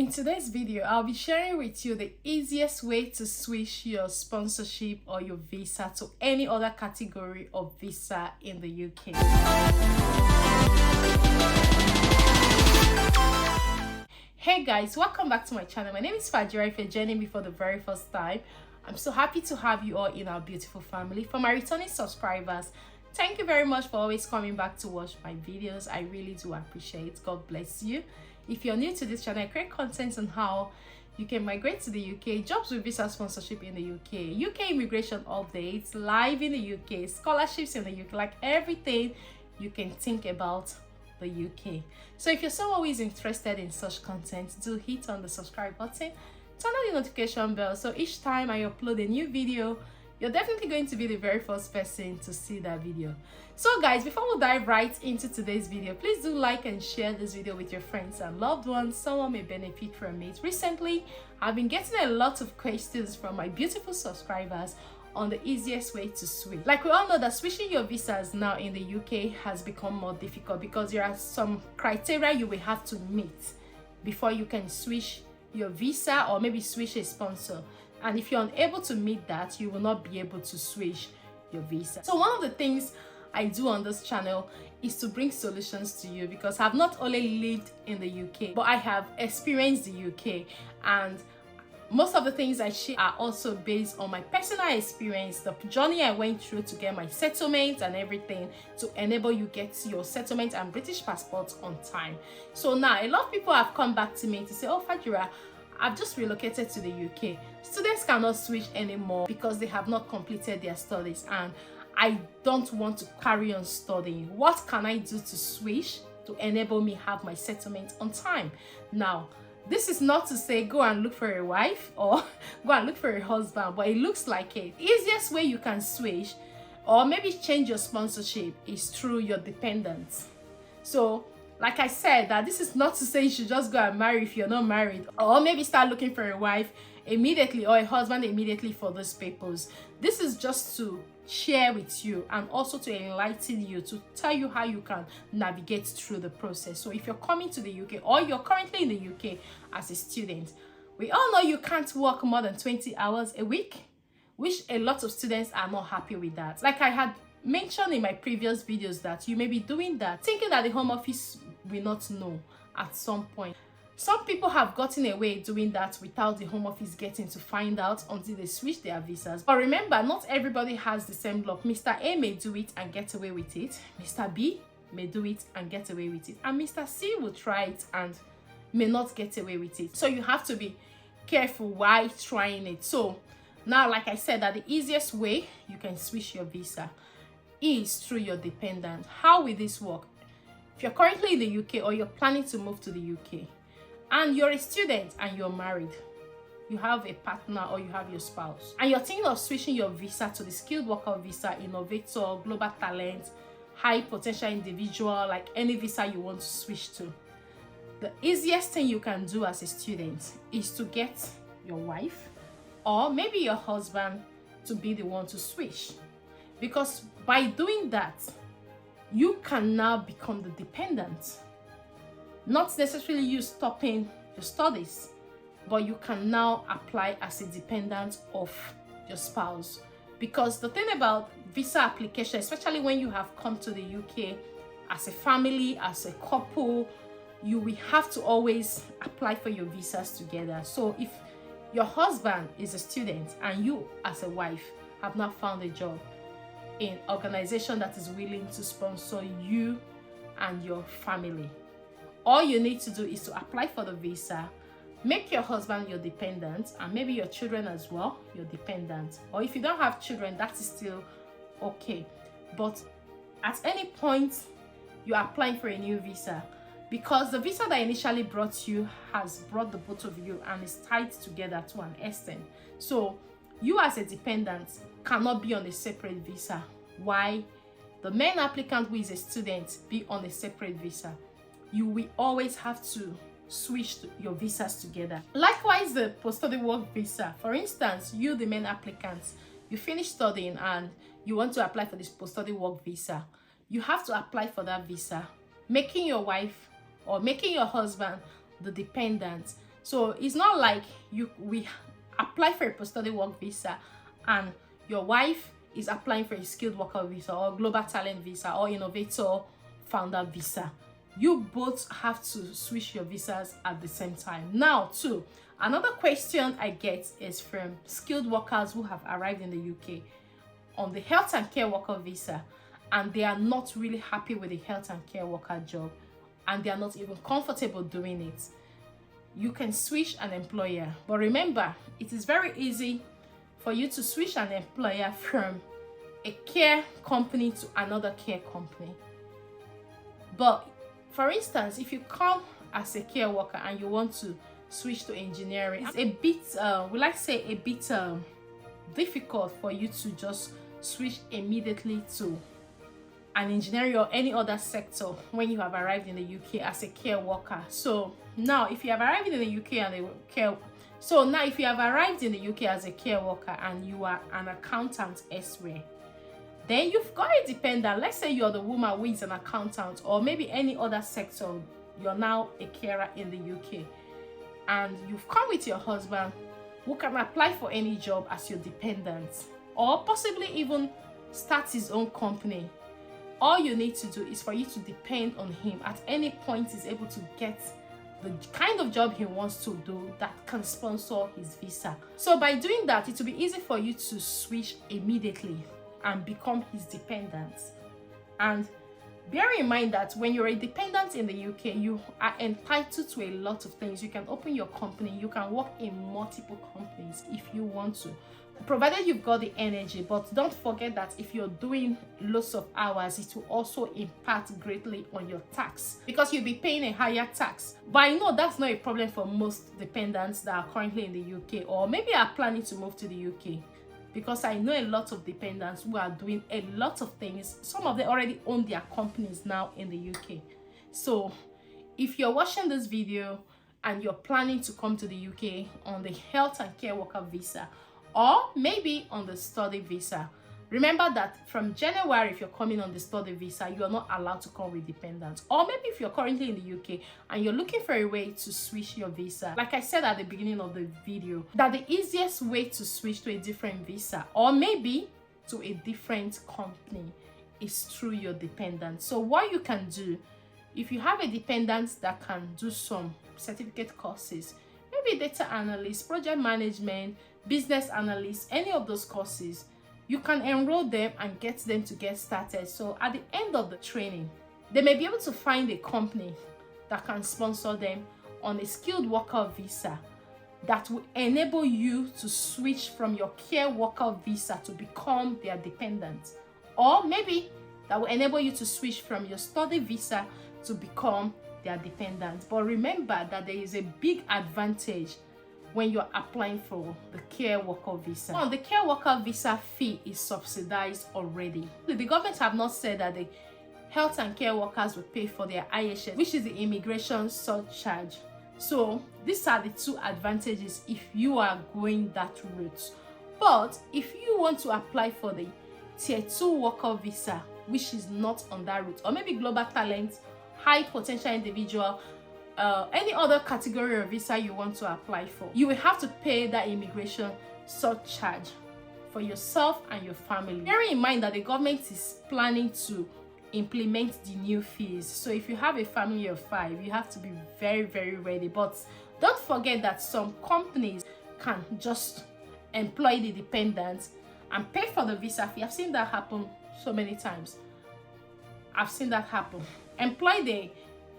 In today's video, I'll be sharing with you the easiest way to switch your sponsorship or your visa to any other category of visa in the UK. Hey guys, welcome back to my channel. My name is Fajira. If you're joining me for the very first time, I'm so happy to have you all in our beautiful family. For my returning subscribers, thank you very much for always coming back to watch my videos. I really do appreciate it. God bless you. If you're new to this channel, I create content on how you can migrate to the UK, jobs with visa sponsorship in the UK immigration updates, live in the UK, scholarships in the UK, like everything you can think about the UK. So if you're someone who is interested in such content, do hit on the subscribe button, turn on the notification bell, so each time I upload a new video, you're definitely going to be the very first person to see that video. So guys, before we dive right into today's video, please do like and share this video with your friends and loved ones. Someone may benefit from it. Recently, I've been getting a lot of questions from my beautiful subscribers on the easiest way to switch. Like we all know that switching your visas now in the UK has become more difficult because there are some criteria you will have to meet before you can switch your visa or maybe switch a sponsor. And if you're unable to meet that, you will not be able to switch your visa. So one of the things I do on this channel is to bring solutions to you, because I've not only lived in the UK, but I have experienced the UK, and most of the things I share are also based on my personal experience, the journey I went through to get my settlement and everything to enable you get your settlement and British passport on time. So now a lot of people have come back to me to say, oh Fajira, I've just relocated to the UK. Students cannot switch anymore because they have not completed their studies and I don't want to carry on studying. What can I do to switch to enable me have my settlement on time? Now, this is not to say go and look for a wife or go and look for a husband, but it looks like it. The easiest way you can switch or maybe change your sponsorship is through your dependents. So like I said, that this is not to say you should just go and marry if you're not married, or maybe start looking for a wife immediately or a husband immediately for those papers. This is just to share with you and also to enlighten you, to tell you how you can navigate through the process. So if you're coming to the UK or you're currently in the UK as a student, we all know you can't work more than 20 hours a week, which a lot of students are not happy with that. Like I had mentioned in my previous videos, that you may be doing that thinking that the Home Office will not know at some point. Some people have gotten away doing that without the Home Office getting to find out until they switch their visas. But remember, not everybody has the same luck. Mr. A may do it and get away with it, Mr. B may do it and get away with it, and Mr. C will try it and may not get away with it. So you have to be careful while trying it. So now, like I said, that the easiest way you can switch your visa is through your dependent. How will this work? If you're currently in the UK or you're planning to move to the UK and you're a student and you're married, you have a partner or you have your spouse, and you're thinking of switching your visa to the skilled worker visa, innovator, global talent, high potential individual, like any visa you want to switch to, the easiest thing you can do as a student is to get your wife or maybe your husband to be the one to switch. Because by doing that, you can now become the dependent. Not necessarily you stopping your studies, but you can now apply as a dependent of your spouse. Because the thing about visa application, especially when you have come to the UK as a family, as a couple, you will have to always apply for your visas together. So if your husband is a student and you as a wife have not found a job in an organization that is willing to sponsor you and your family, all you need to do is to apply for the visa, make your husband your dependent, and maybe your children as well your dependent. Or if you don't have children, that is still okay. But at any point you're applying for a new visa, because the visa that initially brought you has brought the both of you and is tied together to an extent. So you as a dependent cannot be on a separate visa. Why? The main applicant who is a student be on a separate visa. You will always have to switch your visas together. Likewise, the post-study work visa. For instance, you, the main applicant, you finish studying and you want to apply for this post-study work visa. You have to apply for that visa, making your wife or making your husband the dependent. So it's not like we apply for a post-study work visa and your wife is applying for a skilled worker visa or global talent visa or innovator founder visa. You both have to switch your visas at the same time. Now too, another question I get is from skilled workers who have arrived in the UK on the health and care worker visa, and they are not really happy with the health and care worker job, and they are not even comfortable doing it. You can switch an employer, but remember, it is very easy for you to switch an employer from a care company to another care company. But for instance, if you come as a care worker and you want to switch to engineering, it's a bit difficult for you to just switch immediately to an engineering or any other sector when you have arrived in the UK as a care worker. So now if you have arrived in the UK as a care worker and you are an accountant elsewhere, then you've got a dependent. Let's say you're the woman who is an accountant, or maybe any other sector, you're now a carer in the UK, and you've come with your husband who can apply for any job as your dependent, or possibly even start his own company. All you need to do is for you to depend on him. At any point, he's able to get the kind of job he wants to do that can sponsor his visa. So by doing that, it will be easy for you to switch immediately and become his dependent. And bear in mind that when you're a dependent in the UK, you are entitled to a lot of things. You can open your company, you can work in multiple companies if you want to, provided you've got the energy. But don't forget that if you're doing lots of hours, it will also impact greatly on your tax, because you'll be paying a higher tax. But I know that's not a problem for most dependents that are currently in the UK, or maybe are planning to move to the UK, because I know a lot of dependents who are doing a lot of things. Some of them already own their companies now in the UK. So if you're watching this video and you're planning to come to the UK on the health and care worker visa, or maybe on the study visa, remember that from January, if you're coming on the study visa, you are not allowed to come with dependents. Or maybe if you're currently in the UK and you're looking for a way to switch your visa, like I said at the beginning of the video, that the easiest way to switch to a different visa or maybe to a different company is through your dependent. So what you can do, if you have a dependent that can do some certificate courses, maybe data analyst, project management, business analyst, any of those courses, you can enroll them and get them to get started. So at the end of the training, they may be able to find a company that can sponsor them on a skilled worker visa that will enable you to switch from your care worker visa to become their dependent. Or maybe that will enable you to switch from your study visa to become their dependent. But remember that there is a big advantage when you're applying for the care worker visa. The care worker visa fee is subsidized already. The government have not said that the health and care workers will pay for their IHS, which is the immigration surcharge. So these are the two advantages if you are going that route. But if you want to apply for the tier 2 worker visa, which is not on that route, or maybe global talent, high potential individual, any other category of visa you want to apply for, you will have to pay that immigration surcharge for yourself and your family. Bearing in mind that the government is planning to implement the new fees. So if you have a family of 5, you have to be very, very ready. But don't forget that some companies can just employ the dependents and pay for the visa fee. I've seen that happen so many times. I've seen that happen. Employ the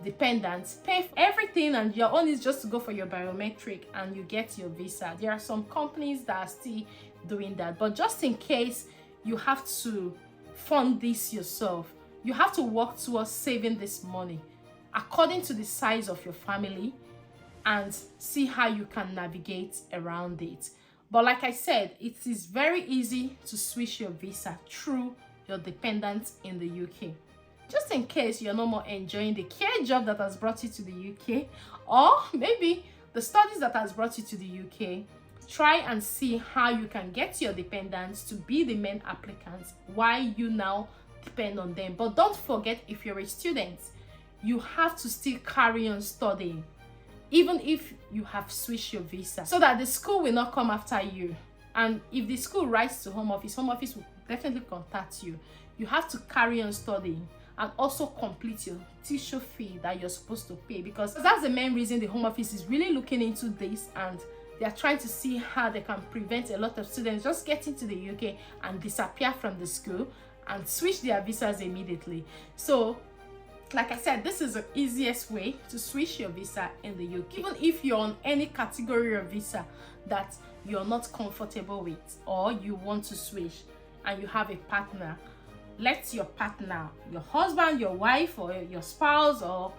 dependents, pay for everything, and your own is just to go for your biometric and you get your visa. There are some companies that are still doing that, but just in case you have to fund this yourself, you have to work towards saving this money according to the size of your family and see how you can navigate around it. But like I said, it is very easy to switch your visa through your dependents in the UK. Just in case you're no more enjoying the care job that has brought you to the UK, or maybe the studies that has brought you to the UK, try and see how you can get your dependents to be the main applicants while you now depend on them. But don't forget, if you're a student, you have to still carry on studying. even if you have switched your visa, so that the school will not come after you. And if the school writes to home office will definitely contact you. You have to carry on studying and also complete your tuition fee that you're supposed to pay, because that's the main reason the home office is really looking into this, and they are trying to see how they can prevent a lot of students just getting to the UK and disappear from the school and switch their visas immediately. So like I said, this is the easiest way to switch your visa in the UK. Even if you're on any category of visa that you're not comfortable with, or you want to switch and you have a partner, let your partner, your husband, your wife, or your spouse, or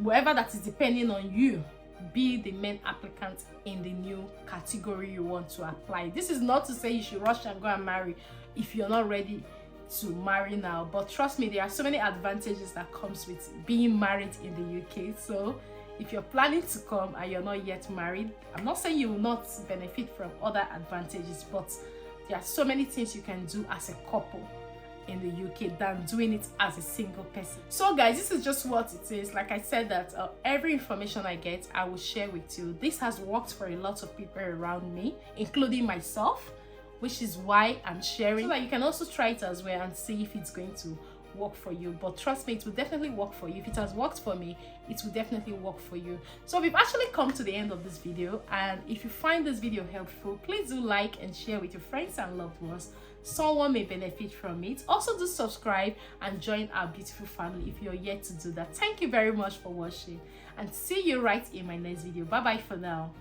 whoever that is depending on you, be the main applicant in the new category you want to apply. This is not to say you should rush and go and marry if you're not ready to marry now, but trust me, there are so many advantages that comes with being married in the UK. So if you're planning to come and you're not yet married, I'm not saying you will not benefit from other advantages, but there are so many things you can do as a couple in the UK than doing it as a single person. So guys, this is just what it is. Like I said, that every information I get, I will share with you. This has worked for a lot of people around me, including myself, which is why I'm sharing, so that you can also try it as well and see if it's going to work for you. But trust me, it will definitely work for you. If it has worked for me, it will definitely work for you. So we've actually come to the end of this video, and if you find this video helpful, please do like and share with your friends and loved ones. Someone may benefit from it. Also do subscribe and join our beautiful family if you're yet to do that. Thank you very much for watching, and see you right in my next video. Bye bye for now.